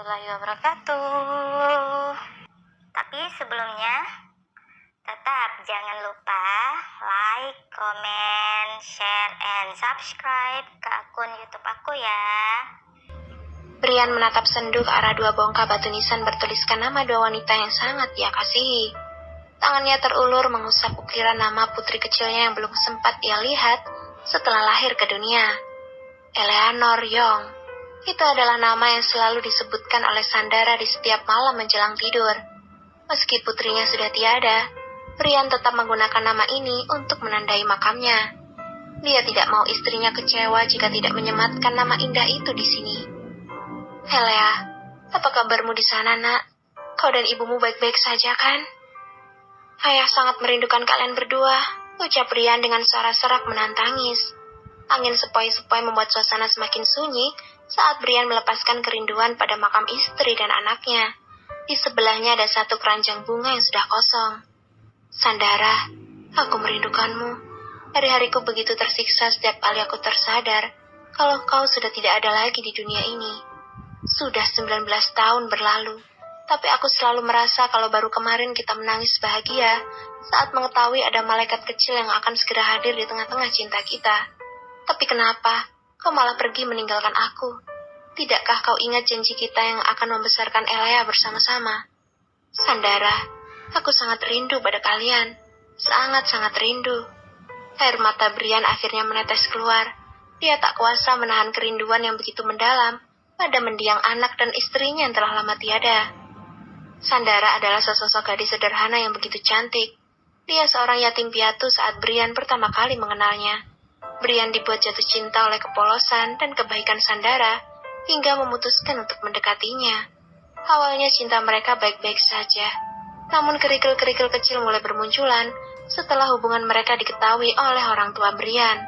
warahmatullahi wabarakatuh. Tapi sebelumnya, tetap jangan lupa like, comment, share, and subscribe ke akun YouTube aku ya. Brian menatap sendu ke arah dua bongkah batu nisan bertuliskan nama dua wanita yang sangat dia kasihi. Tangannya terulur mengusap ukiran nama putri kecilnya yang belum sempat ia lihat setelah lahir ke dunia. Eleanor Young. Itu adalah nama yang selalu disebutkan oleh Sandara di setiap malam menjelang tidur. Meski putrinya sudah tiada, Brian tetap menggunakan nama ini untuk menandai makamnya. Dia tidak mau istrinya kecewa jika tidak menyematkan nama indah itu di sini. Helea, apa kabarmu di sana, nak? Kau dan ibumu baik-baik saja, kan? Ayah sangat merindukan kalian berdua, ucap Brian dengan suara serak menahan tangis. Angin sepoi-sepoi membuat suasana semakin sunyi saat Brian melepaskan kerinduan pada makam istri dan anaknya. Di sebelahnya ada satu keranjang bunga yang sudah kosong. Sandara, aku merindukanmu. Hari-hariku begitu tersiksa setiap kali aku tersadar kalau kau sudah tidak ada lagi di dunia ini. Sudah 19 tahun berlalu, tapi aku selalu merasa kalau baru kemarin kita menangis bahagia saat mengetahui ada malaikat kecil yang akan segera hadir di tengah-tengah cinta kita. Tapi kenapa kau malah pergi meninggalkan aku? Tidakkah kau ingat janji kita yang akan membesarkan Elea bersama-sama? Sandara, aku sangat rindu pada kalian. Sangat-sangat rindu. Air mata Brian akhirnya menetes keluar. Dia tak kuasa menahan kerinduan yang begitu mendalam pada mendiang anak dan istrinya yang telah lama tiada. Sandara adalah sesosok gadis sederhana yang begitu cantik. Dia seorang yatim piatu saat Brian pertama kali mengenalnya. Brian dibuat jatuh cinta oleh kepolosan dan kebaikan Sandara hingga memutuskan untuk mendekatinya. Awalnya cinta mereka baik-baik saja, namun kerikil-kerikil kecil mulai bermunculan setelah hubungan mereka diketahui oleh orang tua Brian.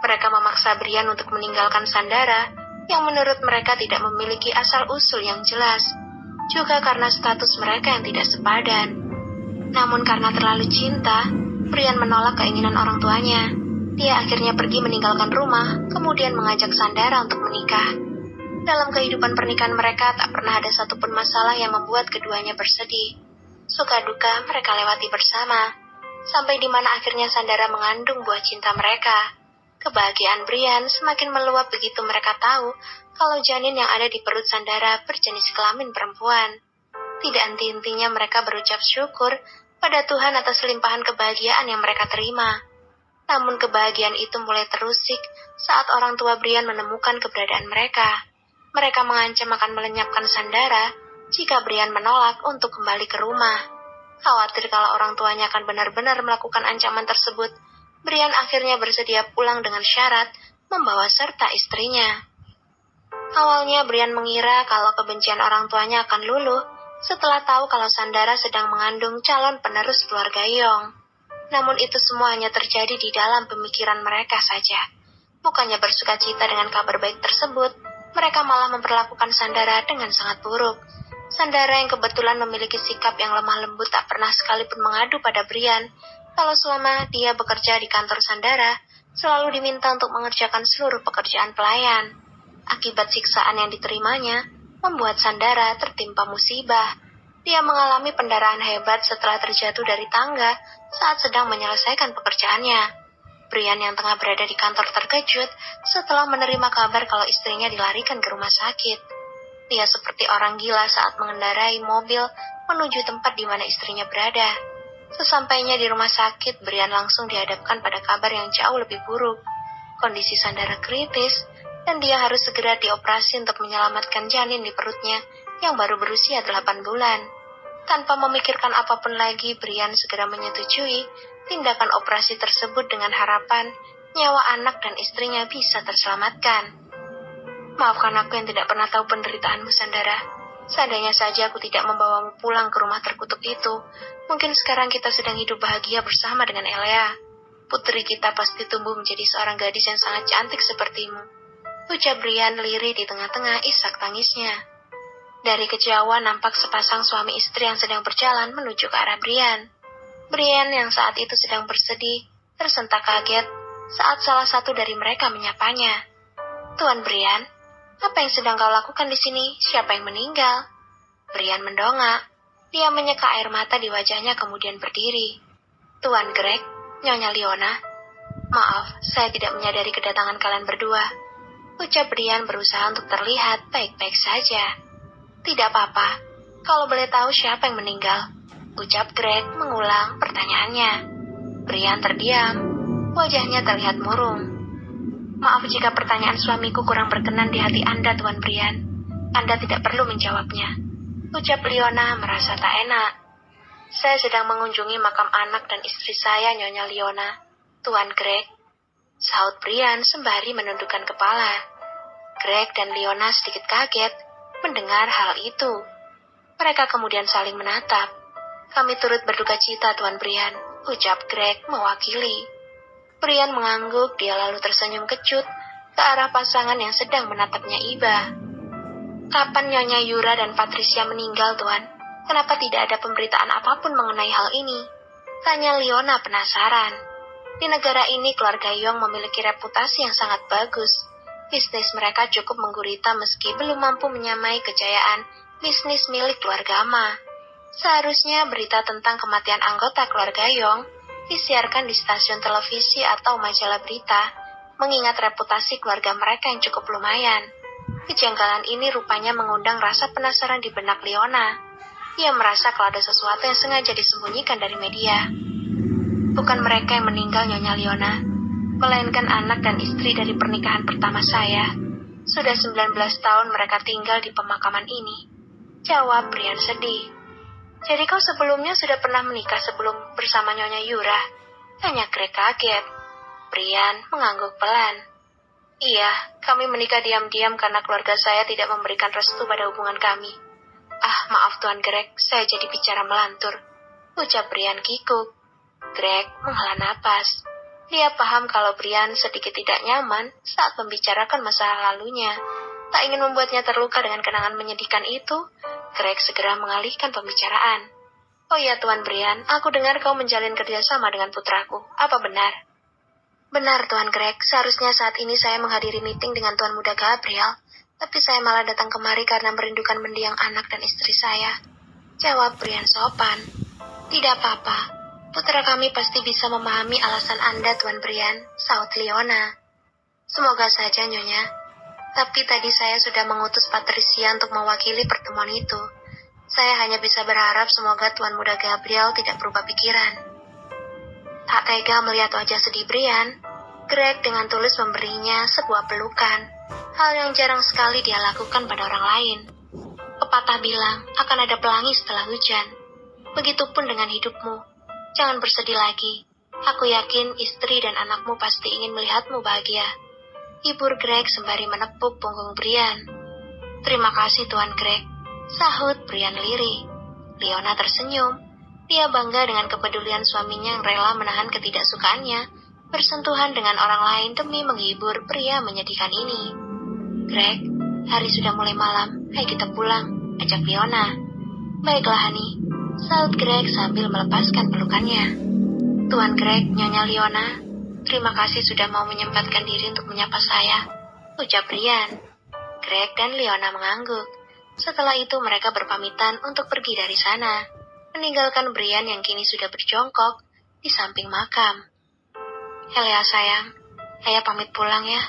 Mereka memaksa Brian untuk meninggalkan Sandara yang menurut mereka tidak memiliki asal-usul yang jelas, juga karena status mereka yang tidak sepadan. Namun karena terlalu cinta, Brian menolak keinginan orang tuanya. Dia akhirnya pergi meninggalkan rumah, kemudian mengajak Sandara untuk menikah. Dalam kehidupan pernikahan mereka tak pernah ada satupun masalah yang membuat keduanya bersedih. Suka duka mereka lewati bersama, sampai di mana akhirnya Sandara mengandung buah cinta mereka. Kebahagiaan Brian semakin meluap begitu mereka tahu kalau janin yang ada di perut Sandara berjenis kelamin perempuan. Tidak henti-hentinya mereka berucap syukur pada Tuhan atas limpahan kebahagiaan yang mereka terima. Namun kebahagiaan itu mulai terusik saat orang tua Brian menemukan keberadaan mereka. Mereka mengancam akan melenyapkan Sandara jika Brian menolak untuk kembali ke rumah. Khawatir kalau orang tuanya akan benar-benar melakukan ancaman tersebut, Brian akhirnya bersedia pulang dengan syarat membawa serta istrinya. Awalnya Brian mengira kalau kebencian orang tuanya akan luluh setelah tahu kalau Sandara sedang mengandung calon penerus keluarga Young. Namun itu semua hanya terjadi di dalam pemikiran mereka saja. Bukannya bersukacita dengan kabar baik tersebut, mereka malah memperlakukan Sandara dengan sangat buruk. Sandara yang kebetulan memiliki sikap yang lemah lembut tak pernah sekalipun mengadu pada Brian kalau selama dia bekerja di kantor Sandara, selalu diminta untuk mengerjakan seluruh pekerjaan pelayan. Akibat siksaan yang diterimanya, membuat Sandara tertimpa musibah. Dia mengalami pendarahan hebat setelah terjatuh dari tangga saat sedang menyelesaikan pekerjaannya. Brian yang tengah berada di kantor terkejut setelah menerima kabar kalau istrinya dilarikan ke rumah sakit. Dia seperti orang gila saat mengendarai mobil menuju tempat di mana istrinya berada. Sesampainya di rumah sakit, Brian langsung dihadapkan pada kabar yang jauh lebih buruk. Kondisi Sandara kritis dan dia harus segera dioperasi untuk menyelamatkan janin di perutnya yang baru berusia 8 bulan. Tanpa memikirkan apapun lagi, Brian segera menyetujui tindakan operasi tersebut dengan harapan nyawa anak dan istrinya bisa terselamatkan. Maafkan aku yang tidak pernah tahu penderitaanmu, Sandara. Seandainya saja aku tidak membawamu pulang ke rumah terkutuk itu, mungkin sekarang kita sedang hidup bahagia bersama dengan Elea. Putri kita pasti tumbuh menjadi seorang gadis yang sangat cantik sepertimu, ucap Brian lirih di tengah-tengah isak tangisnya. Dari kejauhan nampak sepasang suami istri yang sedang berjalan menuju ke arah Brian. Brian yang saat itu sedang bersedih, tersentak kaget saat salah satu dari mereka menyapanya. Tuan Brian, Apa yang sedang kau lakukan di sini? Siapa yang meninggal? Brian mendongak. Dia menyeka air mata di wajahnya kemudian berdiri. Tuan Greg, Nyonya Leona. Maaf, saya tidak menyadari kedatangan kalian berdua. Ucap Brian berusaha untuk terlihat baik-baik saja. Tidak apa-apa. Kalau boleh tahu siapa yang meninggal? Ucap Greg mengulang pertanyaannya. Brian terdiam. Wajahnya terlihat murung. Maaf jika pertanyaan suamiku kurang berkenan di hati Anda, Tuan Brian. Anda tidak perlu menjawabnya. Ucap Leona merasa tak enak. Saya sedang mengunjungi makam anak dan istri saya, Nyonya Leona. Tuan Greg. Sahut Brian sembari menundukkan kepala. Greg dan Leona sedikit kaget mendengar hal itu. Mereka kemudian saling menatap. Kami turut berduka cita, Tuan Brian. Ucap Greg mewakili. Brian mengangguk, dia lalu tersenyum kecut ke arah pasangan yang sedang menatapnya iba. Kapan Nyonya Yura dan Patricia meninggal, Tuan? Kenapa tidak ada pemberitaan apapun mengenai hal ini? Tanya Leona penasaran. Di negara ini, keluarga Yong memiliki reputasi yang sangat bagus. Bisnis mereka cukup menggurita meski belum mampu menyamai kejayaan bisnis milik keluarga Ma. Seharusnya berita tentang kematian anggota keluarga Yong disiarkan di stasiun televisi atau majalah berita, mengingat reputasi keluarga mereka yang cukup lumayan. Kejanggalan ini rupanya mengundang rasa penasaran di benak Leona. Ia merasa kalau ada sesuatu yang sengaja disembunyikan dari media. Bukan mereka yang meninggal, Nyonya Leona, melainkan anak dan istri dari pernikahan pertama saya. Sudah 19 tahun mereka tinggal di pemakaman ini. Jawab Brian sedih. Jadi kau sebelumnya sudah pernah menikah sebelum bersama Nyonya Yura? Tanya Greg kaget. Brian mengangguk pelan. Iya, kami menikah diam-diam karena keluarga saya tidak memberikan restu pada hubungan kami. Maaf Tuan Greg, saya jadi bicara melantur. Ucap Brian kikuk. Greg menghela napas. Dia paham kalau Brian sedikit tidak nyaman saat membicarakan masa lalunya. Tak ingin membuatnya terluka dengan kenangan menyedihkan itu, Greg segera mengalihkan pembicaraan. Oh ya Tuan Brian, aku dengar kau menjalin kerjasama dengan putraku. Apa benar? Benar Tuan Greg, seharusnya saat ini saya menghadiri meeting dengan Tuan Muda Gabriel, tapi saya malah datang kemari karena merindukan mendiang anak dan istri saya. Jawab Brian sopan. Tidak apa-apa, putra kami pasti bisa memahami alasan Anda Tuan Brian, sahut Leona. Semoga saja Nyonya. Tapi tadi saya sudah mengutus Patricia untuk mewakili pertemuan itu. Saya hanya bisa berharap semoga Tuan Muda Gabriel tidak berubah pikiran. Tak tega melihat wajah sedih Brian, Greg dengan tulus memberinya sebuah pelukan, hal yang jarang sekali dia lakukan pada orang lain. Pepatah bilang, akan ada pelangi setelah hujan. Begitupun dengan hidupmu. Jangan bersedih lagi. Aku yakin istri dan anakmu pasti ingin melihatmu bahagia. Hibur Greg sembari menepuk punggung Brian. Terima kasih Tuan Greg, sahut Brian lirih. Leona tersenyum. Dia bangga dengan kepedulian suaminya yang rela menahan ketidaksukaannya, bersentuhan dengan orang lain demi menghibur pria menyedihkan ini. Greg, hari sudah mulai malam, ayo kita pulang, ajak Leona. Baiklah Hani, sahut Greg sambil melepaskan pelukannya. Tuan Greg, Nyonya Leona, terima kasih sudah mau menyempatkan diri untuk menyapa saya, ucap Brian. Greg dan Leona mengangguk. Setelah itu mereka berpamitan untuk pergi dari sana, meninggalkan Brian yang kini sudah berjongkok di samping makam. Helea sayang, ayah pamit pulang ya.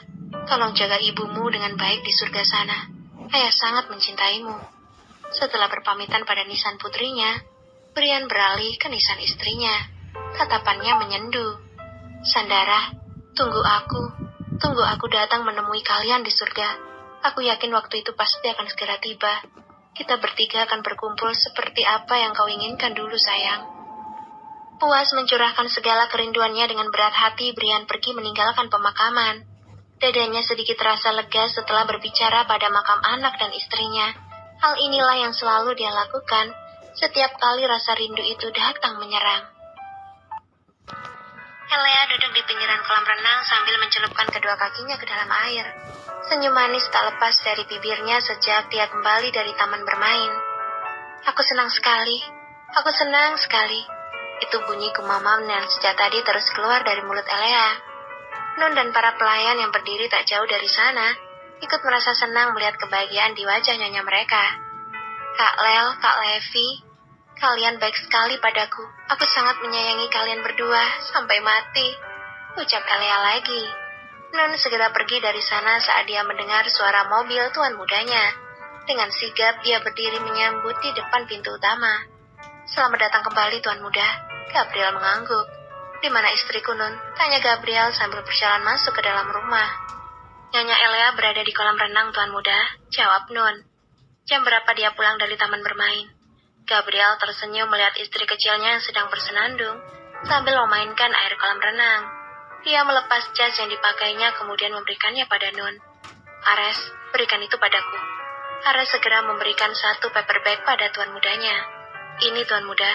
Tolong jaga ibumu dengan baik di surga sana. Ayah sangat mencintaimu. Setelah berpamitan pada nisan putrinya, Brian beralih ke nisan istrinya. Tatapannya menyendu. Sandara, tunggu aku datang menemui kalian di surga. Aku yakin waktu itu pasti akan segera tiba. Kita bertiga akan berkumpul seperti apa yang kau inginkan dulu sayang. Puas mencurahkan segala kerinduannya dengan berat hati, Brian pergi meninggalkan pemakaman. Dadanya sedikit terasa lega setelah berbicara pada makam anak dan istrinya. Hal inilah yang selalu dia lakukan setiap kali rasa rindu itu datang menyerang. Helea duduk di pinggiran kolam renang sambil mencelupkan kedua kakinya ke dalam air. Senyum manis tak lepas dari bibirnya sejak dia kembali dari taman bermain. Aku senang sekali. Itu bunyi gumamam yang sejak tadi terus keluar dari mulut Helea. Nun dan para pelayan yang berdiri tak jauh dari sana ikut merasa senang melihat kebahagiaan di wajah nyonya mereka. Kak Lel, Kak Levi, kalian baik sekali padaku. Aku sangat menyayangi kalian berdua sampai mati, ucap Elea lagi. Nun segera pergi dari sana saat dia mendengar suara mobil tuan mudanya. Dengan sigap dia berdiri menyambut di depan pintu utama. Selamat datang kembali tuan muda, Gabriel mengangguk. Di mana istriku Nun? Tanya Gabriel sambil berjalan masuk ke dalam rumah. Nyonya Elea berada di kolam renang tuan muda, jawab Nun. Jam berapa dia pulang dari taman bermain? Gabriel tersenyum melihat istri kecilnya yang sedang bersenandung sambil memainkan air kolam renang. Dia melepas jas yang dipakainya kemudian memberikannya pada Nun. Ares, berikan itu padaku. Ares segera memberikan satu paper bag pada tuan mudanya. Ini tuan muda.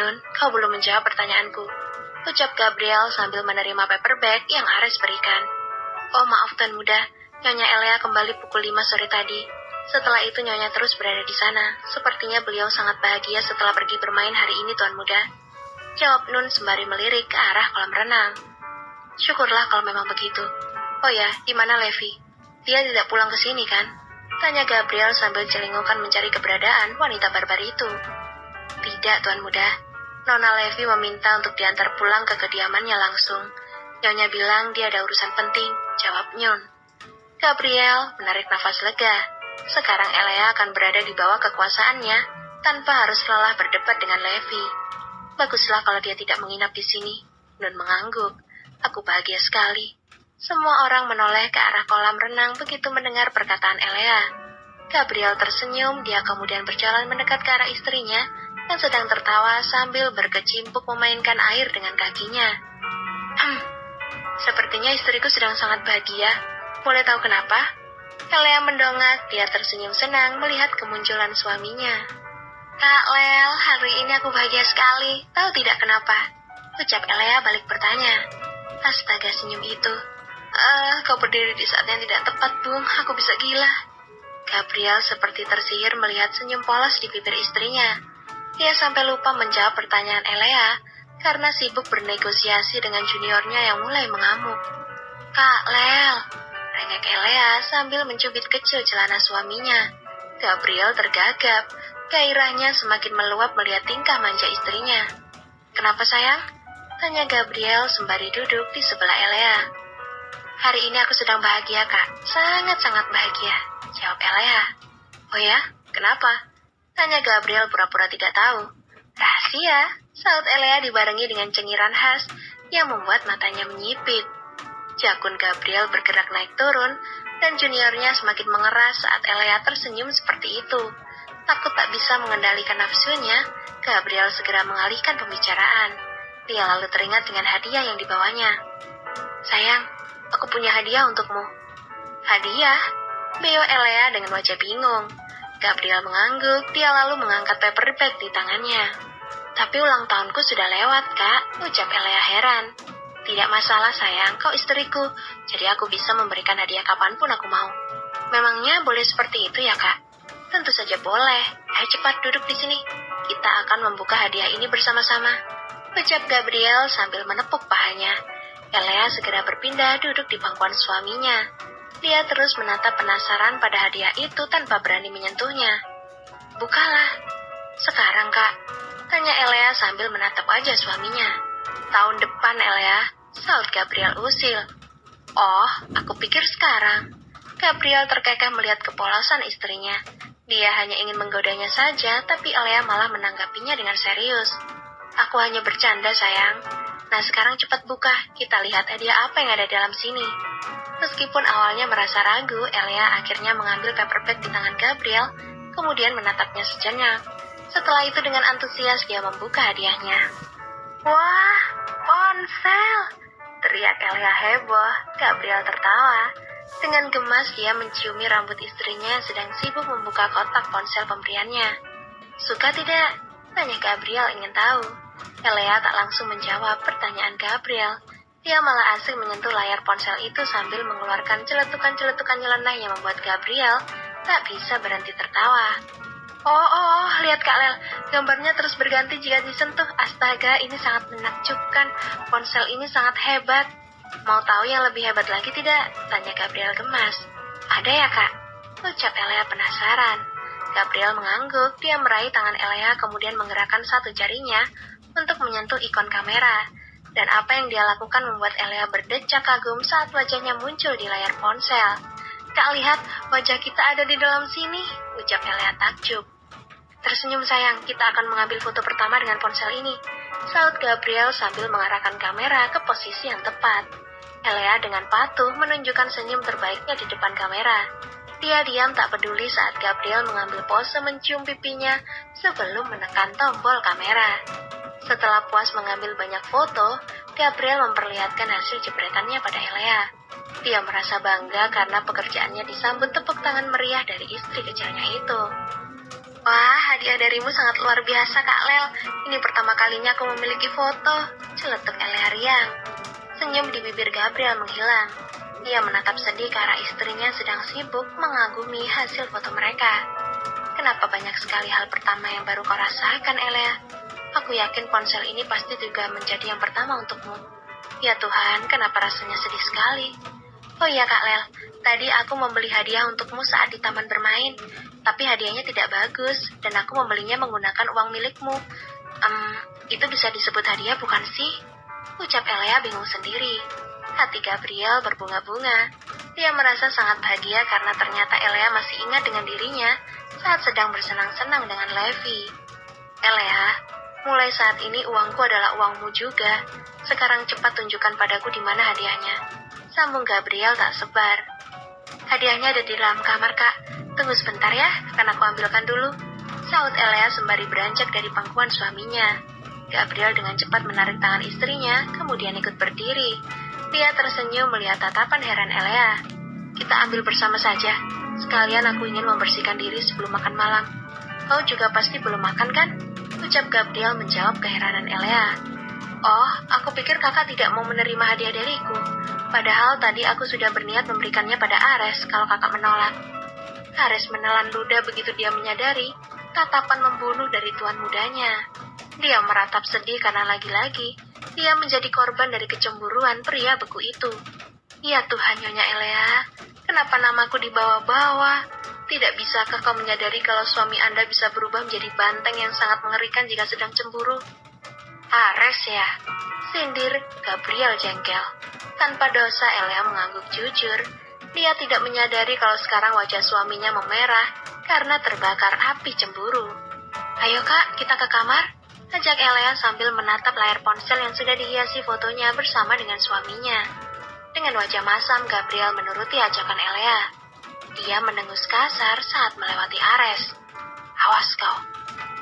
Nun, kau belum menjawab pertanyaanku, ucap Gabriel sambil menerima paper bag yang Ares berikan. Oh maaf tuan muda, Nyonya Elea kembali pukul 5 sore tadi. Setelah itu Nyonya terus berada di sana. Sepertinya beliau sangat bahagia setelah pergi bermain hari ini tuan muda, jawab Nun sembari melirik ke arah kolam renang. Syukurlah kalau memang begitu. Oh ya, di mana Levi? Dia tidak pulang ke sini kan? Tanya Gabriel sambil celingukan mencari keberadaan wanita barbar itu. Tidak tuan muda, Nona Levi meminta untuk diantar pulang ke kediamannya langsung. Nyonya bilang dia ada urusan penting, jawab Nyun. Gabriel menarik nafas lega. Sekarang Elea akan berada di bawah kekuasaannya tanpa harus lelah berdebat dengan Levi. Baguslah kalau dia tidak menginap di sini. Nun mengangguk. Aku bahagia sekali. Semua orang menoleh ke arah kolam renang begitu mendengar perkataan Elea. Gabriel tersenyum, dia kemudian berjalan mendekat ke arah istrinya yang sedang tertawa sambil berkecimpung memainkan air dengan kakinya. Sepertinya istriku sedang sangat bahagia. Boleh tahu kenapa? Elea mendongak, dia tersenyum senang melihat kemunculan suaminya. Kak Lel, hari ini aku bahagia sekali. Tahu tidak kenapa? Ucap Elea balik bertanya. Astaga senyum itu. Kau berdiri di saat yang tidak tepat, Bung. Aku bisa gila. Gabriel seperti tersihir melihat senyum polos di bibir istrinya. Dia sampai lupa menjawab pertanyaan Elea karena sibuk bernegosiasi dengan juniornya yang mulai mengamuk. Kak Lel, rengek Elea sambil mencubit kecil celana suaminya. Gabriel tergagap. Gairahnya semakin meluap melihat tingkah manja istrinya. Kenapa sayang? Tanya Gabriel sembari duduk di sebelah Elea. Hari ini aku sedang bahagia, Kak. Sangat-sangat bahagia, jawab Elea. Oh ya? Kenapa? Tanya Gabriel pura-pura tidak tahu. Rahasia, saut Elea dibarengi dengan cengiran khas yang membuat matanya menyipit. Jakun Gabriel bergerak naik turun dan juniornya semakin mengeras saat Elea tersenyum seperti itu. Takut tak bisa mengendalikan nafsunya, Gabriel segera mengalihkan pembicaraan. Dia lalu teringat dengan hadiah yang dibawanya. Sayang, aku punya hadiah untukmu. Hadiah? Beo Elea dengan wajah bingung. Gabriel mengangguk, dia lalu mengangkat paper bag di tangannya. Tapi ulang tahunku sudah lewat, Kak, ucap Elea heran. Tidak masalah sayang, kau istriku, jadi aku bisa memberikan hadiah kapanpun aku mau. Memangnya boleh seperti itu ya, Kak? Tentu saja boleh. Ayo cepat duduk di sini. Kita akan membuka hadiah ini bersama-sama, ucap Gabriel sambil menepuk pahanya. Elea segera berpindah duduk di pangkuan suaminya. Dia terus menatap penasaran pada hadiah itu tanpa berani menyentuhnya. Bukalah. Sekarang, Kak? Tanya Elea sambil menatap wajah suaminya. Tahun depan, Elea, saut Gabriel usil. Oh, aku pikir sekarang. Gabriel terkekeh melihat kepolosan istrinya. Dia hanya ingin menggodanya saja, tapi Elea malah menanggapinya dengan serius. Aku hanya bercanda, sayang. Nah, sekarang cepat buka. Kita lihat hadiah apa yang ada dalam sini. Meskipun awalnya merasa ragu, Elea akhirnya mengambil paper bag di tangan Gabriel, kemudian menatapnya sejenak. Setelah itu dengan antusias dia membuka hadiahnya. Wah, ponsel! Teriak Elea heboh. Gabriel tertawa. Dengan gemas dia menciumi rambut istrinya yang sedang sibuk membuka kotak ponsel pemberiannya. Suka tidak? Tanya Gabriel ingin tahu. Elea tak langsung menjawab pertanyaan Gabriel. Dia malah asik menyentuh layar ponsel itu sambil mengeluarkan celetukan-celetukan nyeleneh yang membuat Gabriel tak bisa berhenti tertawa. Oh, lihat Kak Lel, gambarnya terus berganti jika disentuh. Astaga, ini sangat menakjubkan. Ponsel ini sangat hebat. Mau tahu yang lebih hebat lagi tidak? Tanya Gabriel gemas. Ada ya, Kak? Ucap Elea penasaran. Gabriel mengangguk, dia meraih tangan Elea kemudian menggerakkan satu jarinya untuk menyentuh ikon kamera. Dan apa yang dia lakukan membuat Elea berdecak kagum saat wajahnya muncul di layar ponsel. Kak, lihat, wajah kita ada di dalam sini, ucap Elea takjub. Tersenyum sayang, kita akan mengambil foto pertama dengan ponsel ini, saut Gabriel sambil mengarahkan kamera ke posisi yang tepat. Elea dengan patuh menunjukkan senyum terbaiknya di depan kamera. Dia diam tak peduli saat Gabriel mengambil pose mencium pipinya sebelum menekan tombol kamera. Setelah puas mengambil banyak foto, Gabriel memperlihatkan hasil jepretannya pada Elea. Dia merasa bangga karena pekerjaannya disambut tepuk tangan meriah dari istri kecilnya itu. Wah, hadiah darimu sangat luar biasa, Kak Lel. Ini pertama kalinya aku memiliki foto, celetuk Elea riang. Senyum di bibir Gabriel menghilang. Dia menatap sedih ke arah istrinya sedang sibuk mengagumi hasil foto mereka. Kenapa banyak sekali hal pertama yang baru kau rasakan, Elea? Aku yakin ponsel ini pasti juga menjadi yang pertama untukmu. Ya Tuhan, kenapa rasanya sedih sekali? Oh iya Kak Lel, tadi aku membeli hadiah untukmu saat di taman bermain, tapi hadiahnya tidak bagus, dan aku membelinya menggunakan uang milikmu. Itu bisa disebut hadiah bukan sih? Ucap Elea bingung sendiri. Hati Gabriel berbunga-bunga. Dia merasa sangat bahagia karena ternyata Elea masih ingat dengan dirinya saat sedang bersenang-senang dengan Levi. Elea, mulai saat ini uangku adalah uangmu juga. Sekarang cepat tunjukkan padaku di mana hadiahnya. Sambung Gabriel tak sebar. Hadiahnya ada di dalam kamar, Kak. Tunggu sebentar ya, akan aku ambilkan dulu. Saut Elea sembari beranjak dari pangkuan suaminya. Gabriel dengan cepat menarik tangan istrinya, kemudian ikut berdiri. Dia tersenyum melihat tatapan heran Elea. Kita ambil bersama saja. Sekalian aku ingin membersihkan diri sebelum makan malam. Kau juga pasti belum makan kan? Ucap Gabriel menjawab keheranan Elea. Oh, aku pikir kakak tidak mau menerima hadiah dariku. Padahal tadi aku sudah berniat memberikannya pada Ares kalau kakak menolak. Ares menelan ludah begitu dia menyadari tatapan membunuh dari tuan mudanya. Dia meratap sedih karena lagi-lagi dia menjadi korban dari kecemburuan pria beku itu. Ya Tuhan, Nyonya Elea, kenapa namaku dibawa-bawa? Tidak bisakah kau menyadari kalau suami Anda bisa berubah menjadi banteng yang sangat mengerikan jika sedang cemburu? Ares ya? Sindir Gabriel jengkel. Tanpa dosa Elea mengangguk jujur. Dia tidak menyadari kalau sekarang wajah suaminya memerah karena terbakar api cemburu. Ayo Kak, kita ke kamar. Ajak Elea sambil menatap layar ponsel yang sudah dihiasi fotonya bersama dengan suaminya. Dengan wajah masam, Gabriel menuruti ajakan Elea. Dia mendengus kasar saat melewati Ares. Awas kau.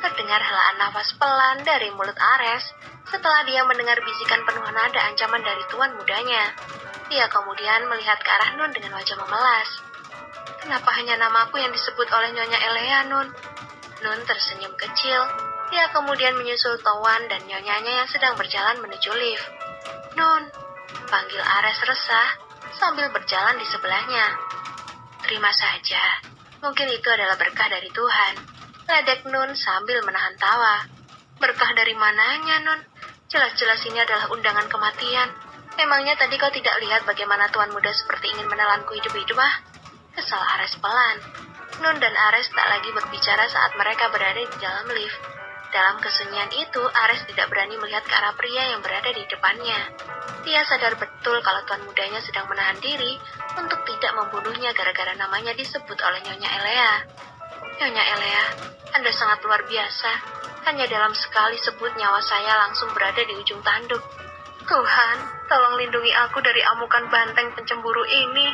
Terdengar helaan nafas pelan dari mulut Ares setelah dia mendengar bisikan penuh nada ancaman dari tuan mudanya. Dia kemudian melihat ke arah Nun dengan wajah memelas. Kenapa hanya namaku yang disebut oleh Nyonya Elea, Nun? Nun tersenyum kecil. Dia kemudian menyusul Towan dan nyonyanya yang sedang berjalan menuju lift. Nun, panggil Ares resah sambil berjalan di sebelahnya. Terima saja, mungkin itu adalah berkah dari Tuhan. Ledek Nun sambil menahan tawa. Berkah dari mananya, Nun? Jelas-jelas ini adalah undangan kematian. Memangnya tadi kau tidak lihat bagaimana tuan muda seperti ingin menelanku hidup-hidup, ah? Kesal Ares pelan. Nun dan Ares tak lagi berbicara saat mereka berada di dalam lift. Dalam kesunyian itu, Ares tidak berani melihat ke arah pria yang berada di depannya. Dia sadar betul kalau tuan mudanya sedang menahan diri untuk tidak membunuhnya gara-gara namanya disebut oleh Nyonya Elea. Nyonya Elea, Anda sangat luar biasa. Hanya dalam sekali sebut nyawa saya langsung berada di ujung tanduk. Tuhan, tolong lindungi aku dari amukan banteng pencemburu ini.